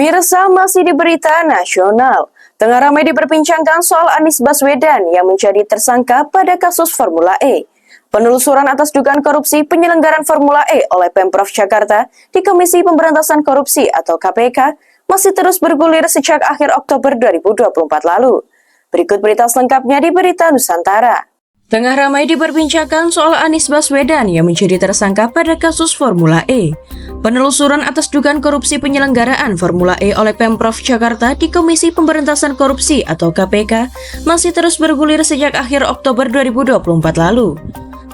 Pemirsa, masih di berita nasional. Tengah ramai diperbincangkan soal Anies Baswedan yang menjadi tersangka pada kasus Formula E. Penelusuran atas dugaan korupsi penyelenggaraan Formula E oleh Pemprov Jakarta di Komisi Pemberantasan Korupsi atau KPK masih terus bergulir sejak akhir Oktober 2024 lalu. Berikut berita selengkapnya di Berita Nusantara. Tengah ramai diperbincangkan soal Anies Baswedan yang menjadi tersangka pada kasus Formula E. Penelusuran atas dugaan korupsi penyelenggaraan Formula E oleh Pemprov Jakarta di Komisi Pemberantasan Korupsi atau KPK masih terus bergulir sejak akhir Oktober 2024 lalu.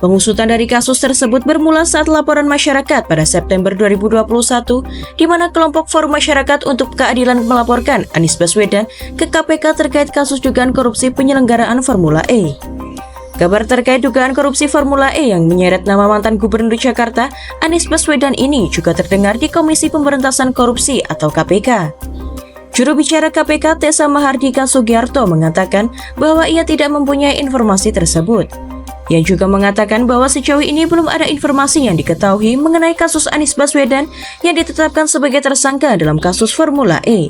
Pengusutan dari kasus tersebut bermula saat laporan masyarakat pada September 2021, di mana kelompok Forum Masyarakat untuk Keadilan melaporkan Anies Baswedan ke KPK terkait kasus dugaan korupsi penyelenggaraan Formula E. Kabar terkait dugaan korupsi Formula E yang menyeret nama mantan Gubernur Jakarta, Anies Baswedan ini juga terdengar di Komisi Pemberantasan Korupsi atau KPK. Juru bicara KPK Tessa Mahardika Sugiarto mengatakan bahwa ia tidak mempunyai informasi tersebut. Ia juga mengatakan bahwa sejauh ini belum ada informasi yang diketahui mengenai kasus Anies Baswedan yang ditetapkan sebagai tersangka dalam kasus Formula E.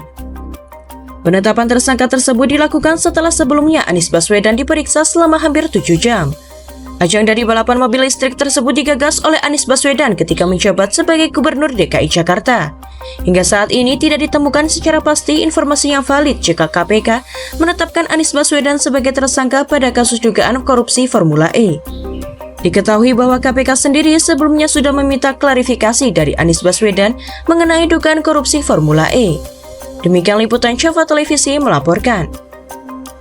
Penetapan tersangka tersebut dilakukan setelah sebelumnya Anies Baswedan diperiksa selama hampir 7 jam. Ajang dari balapan mobil listrik tersebut digagas oleh Anies Baswedan ketika menjabat sebagai Gubernur DKI Jakarta. Hingga saat ini tidak ditemukan secara pasti informasi yang valid jika KPK menetapkan Anies Baswedan sebagai tersangka pada kasus dugaan korupsi Formula E. Diketahui bahwa KPK sendiri sebelumnya sudah meminta klarifikasi dari Anies Baswedan mengenai dugaan korupsi Formula E. Demikian liputan Java Televisi melaporkan.